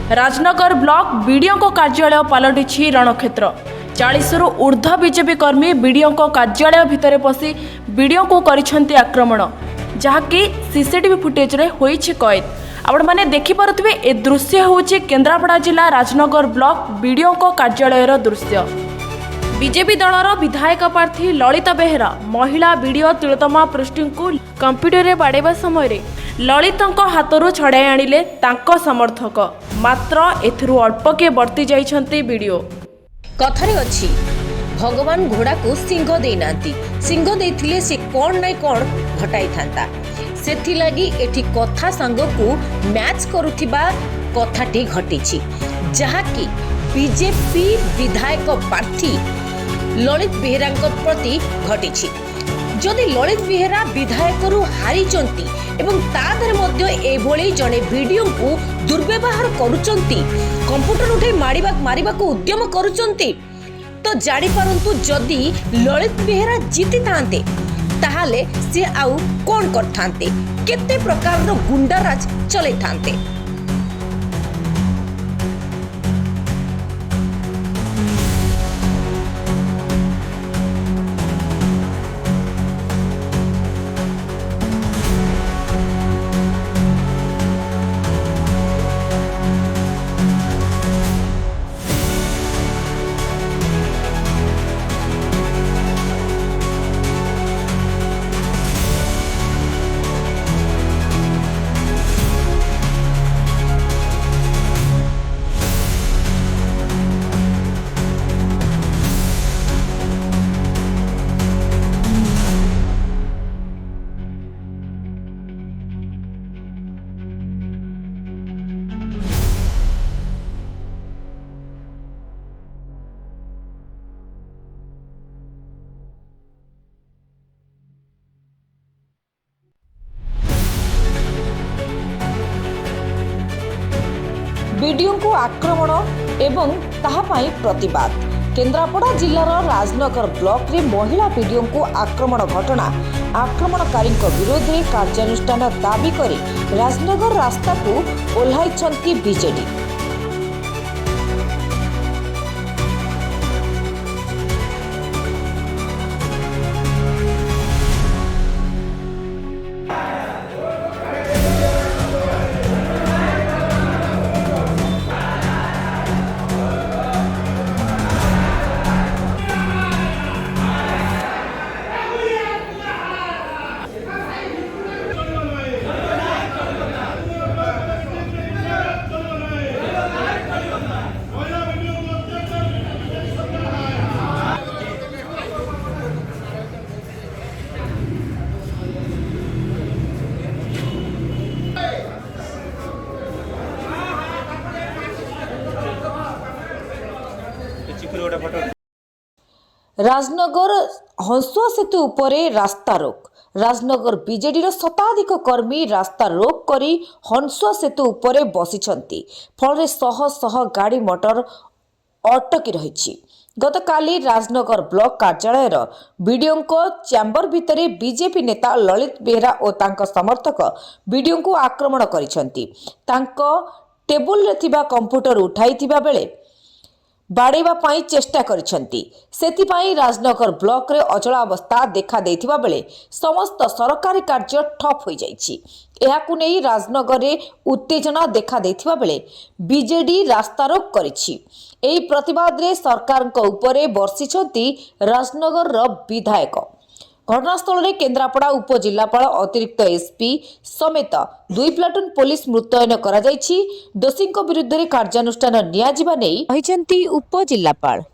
Rajnagar block BDO कार्यालय पलटि रणक्षेत्र 40 रु ऊर्ध्व बीजेपी कर्मी बीडीओ कार्यालय भितर पशि बीडीओ को करिसेंति आक्रमण जहाँकि सीसीटीवी फुटेज रे होईछि कैद। आपण माने देखि पारुथिबे ए दृश्य होछि केन्द्रापड़ा जिला राजनगर ब्लॉक बीडीओ कार्यालयर दृश्य। बीजेपी दलर विधायक प्रार्थी ललिता बेहेरा महिला बीडीओ तिलोत्तमा पृष्टि को कंप्यूटर बाड़ेबा समय ललिता हाथरू छड़ाई आनिले तांको समर्थक, मात्र एथिरु अल्पके वर्ती जाइछंती बीडीओ। कथारे अछि भगवान घोड़ा को सिंह देना, सिंह देथिले से कौन नहीं कौन घटाई थांता। सेथि लगी एठी कथा संग को मैच करुथिबा कथाटी घटिछि जहाँकि बीजेपी विधायक प्रार्थी ललित बेहेरा प्रति घटिछि। जदि ललित बेहेरा विधायक हारी एवं तादर मध्य एभली जने वीडियो को दुर्व्यवहार करुचंती, कंप्यूटर उठे मारिबा को उद्यम करुचंती, तो जानि पारंतु जदि ललित बेहेरा जीति थांते ताहाले से आउ कोन करथांते, केते प्रकार रो गुंडाराज चले थांते। वीडियो को आक्रमण एवं ताहापाई प्रतिवाद। केन्द्रापड़ा जिलार राजनगर ब्लॉक रे महिला वीडियो को आक्रमण घटना आक्रमणकारी विरोध में कार्यानुष्ठान दाबी करी राजनगर रास्ता को ओह्लाइछंती बीजेडी। राजनगर हंसुआ सेतु उपरे रास्ता रोक। राजनगर बीजेडी शताधिक कर्मी रास्ता रोक करी हंसुआ सेतु उपरे बसिछंती, फल शह शह गाड़ी मोटर अटकी रही। गतकाली राजनगर ब्लॉक कार्यालयर बीडीओ चैम्बर भितर बीजेपी नेता ललित बेहेरा और तांका समर्थक बीडीओ को आक्रमण करिछंती। तांको टेबुल रे थिबा कंप्यूटर उठाइथिबा बेले बाड़ेबा पाई चेष्टा करिछंती। सेथिपाई राजनगर ब्लॉक रे अचलावस्था देखा देथिबा बेले समस्त सरकारी कार्य ठप हो जाइछि। एहाकु नै राजनगर रे उत्तेजना देखा देथिबा बेले बीजेडी रास्ता रोक करिछि। एही प्रतिवाद रे सरकारक उपरे बर्षिछंती राजनगर रो विधायक। घटनास्थल में केन्द्रापड़ा उपजिलापाल अतिरिक्त एसपी समेत 2 प्लाटून पुलिस मुतयन करा जायछि। दोषी विरुद्ध में कार्यानुष्ठान नियाजिबा नै कहिसेंती उपजिलापाल।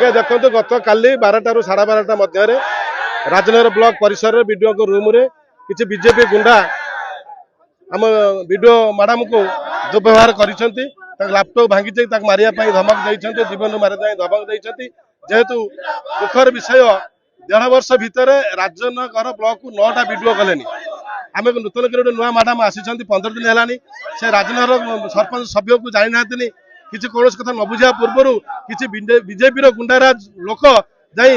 आगे देखो गत काली 12 ରୁ 12:30 मध्य राजनगर ब्लॉक परिसर वीडियो रूम रे किसी बीजेपी गुंडा आम वीडियो मैडम को दुर्व्यवहार करिसेंती लैपटॉप भांगी मारिया धमक देइछंती जीवन मारिया धमक देइछंती जेहेतु दुखर विषय 1.5 वर्ष भितर राजनगर ब्लॉक को 9टा वीडियो कले आम नूतन कर नुआ मैडम आसी 15 दिन है से राजनगर सरपंच सभ्य को जानी ना किसी कौन कथा न बुझा पूर्व किसी बीजेपी गुंडाराज लोक जाई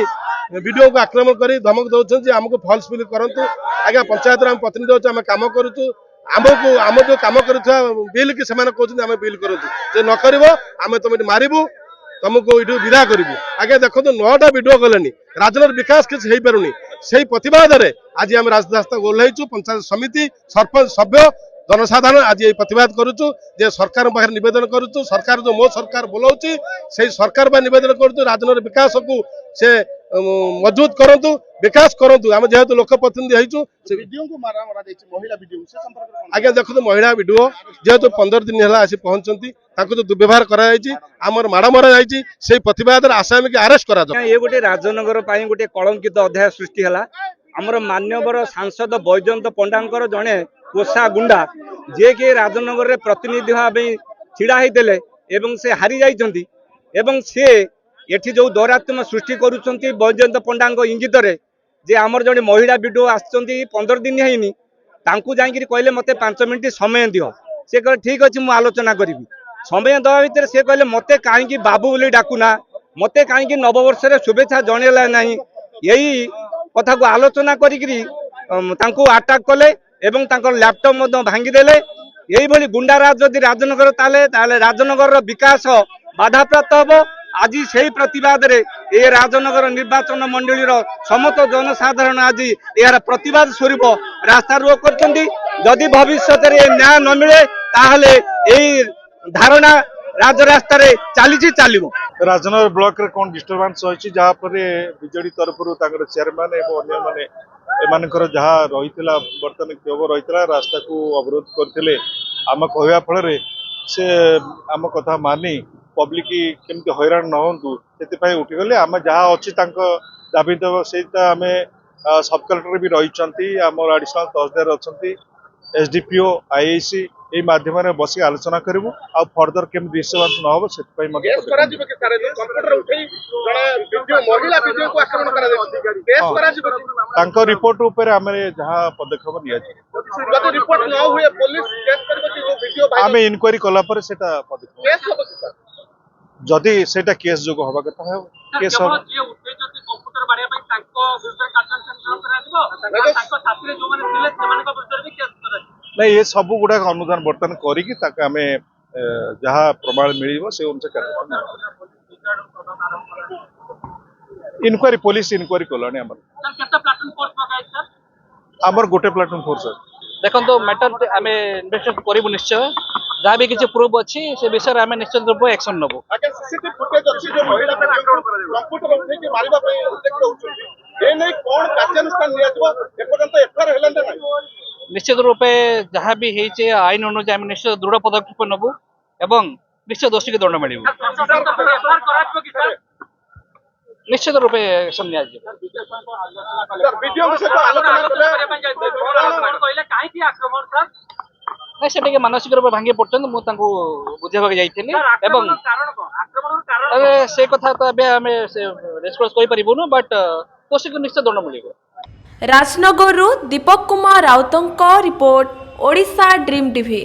वीडियो को आक्रमण कर धमक दौरान आमको फल्स फिल करूँ आज्ञा पंचायत आम प्रतिनिधि अच्छे आम कम करूँ आमको आम जो कम कर बिल कि कहते आम बिल करूँ जे न कर तुम मारू तुमको ये विदा करूँ आगे देखो 9टा वीडियो कले राजनगर विकास किसी हो पारुनी से प्रतिवाद में आज आम रास्ता ओह्लैचु पंचायत समिति सरपंच सभ्य जनसाधारण आज ये प्रतिवाद करुचु जे सरकार पाखे निवेदन करुचु सरकार जो मो सरकार बोलाउची से सरकार निवेदन करुचु राजनगर विकास को से मजबूत करंतु विकास करंतु आम जेहेतु लोक प्रतिनिधि होइचु आगे देखो महिला वीडियो जेहेतु 15 दिन है आसी पहुंचती जो दुर्व्यवहार कर माड़ मरा जाइए प्रतिवाद आसामी की अरेस्ट करा ये गोटे राजनगर गोटे कलंकित अध्याय सृष्टि है आमर मान्यवर सांसद बैजयंत पंडांकर जड़े पोषा गुंडा जे कि राजनगर में प्रतिनिधि भाव छिड़ा होते से हारी जाइछंती एवं से एठी जो दौरात्म्य सृष्टि करुछंती बैजयंत पंडा इंगित जे आमर जड़े महिला वीडियो आसचंती 15 दिन है तांकू जाइए कहले मते 5 मिनिट समय दियो से कहे ठीक अच्छे मुझे आलोचना करी समय दवा भितर से कहले मते कहीं बाबू बोली डाकुना मते कहीं नववर्ष शुभेच्छा जनला ना यही कथा को आलोचना करी आटाक कले एवं लैपटॉप भांगीदेले यही गुंडाराज जदि राजनगर ताले राजनगर विकास बाधाप्राप्त हम आज से प्रतिवाद रे ये राजनगर निर्वाचन मंडली समस्त जनसाधारण आज यार प्रतिवाद स्वरूप रास्ता रोक कर भविष्य न्याय न मिले ताहले यही धारणा राजरास्ता चली चलो राजनगर ब्लॉक रे कौन डिस्टर्बांस होइछि जहाँ पर बीजेडी तरफ चेयरमैन एवं अन्य एमानकर जहाँ रही बर्तमान क्षोभ रही रास्ता को अवरोध करते आम कहवा फल से आम कथा मानी पब्लिक केमती हैरान न हूँ से उठीगले आम जहाँ अच्छी दाबी देव से आम सब कलेक्टर भी रही आम एडिशनल तहसीलदार अच्छा एसडीपीओ आईआईसी ये माध्यम बस आलोचना करूँ आ फर्दर केम डिस्टर्बांस न हो से रिपोर्ट उपर आम जहाँ पदक्षेप आम इनक्वारी कलापर से पदक्षेप जदि सेटा केस जो हवा कथा है केस हम नहीं ये सब गुड़ा अनुदान बर्तन करी जहाँ प्रमाण मिल से अनुसार इनक्वारी पुलिस इनक्वारी कलानी आमर गोटे प्लाटून फोर्स देखो तो मैटर आम इन्वेस्टिगेशन करूँ निश्चय जहाँ भी किसी प्रूफ अच्छी से विषय में निश्चित रूप एक्शन नबू निश्चित रूप जहाँ भी है आईन अनुजाई आम निश्चित दृढ़ पदक्षेप नबू एवं निश्चित दोषी की दंड मिल निश्चित रूप एक्शन नहीं से मानसिक रूप भांगी पड़ते मुझे बुझाक जाइए से कथा तो आम रेस्पन्स करूँ बट दोषी को निश्चित दंड मिल राजनगर दीपक कुमार राउतों रिपोर्ट ओडिशा ड्रीम टीवी।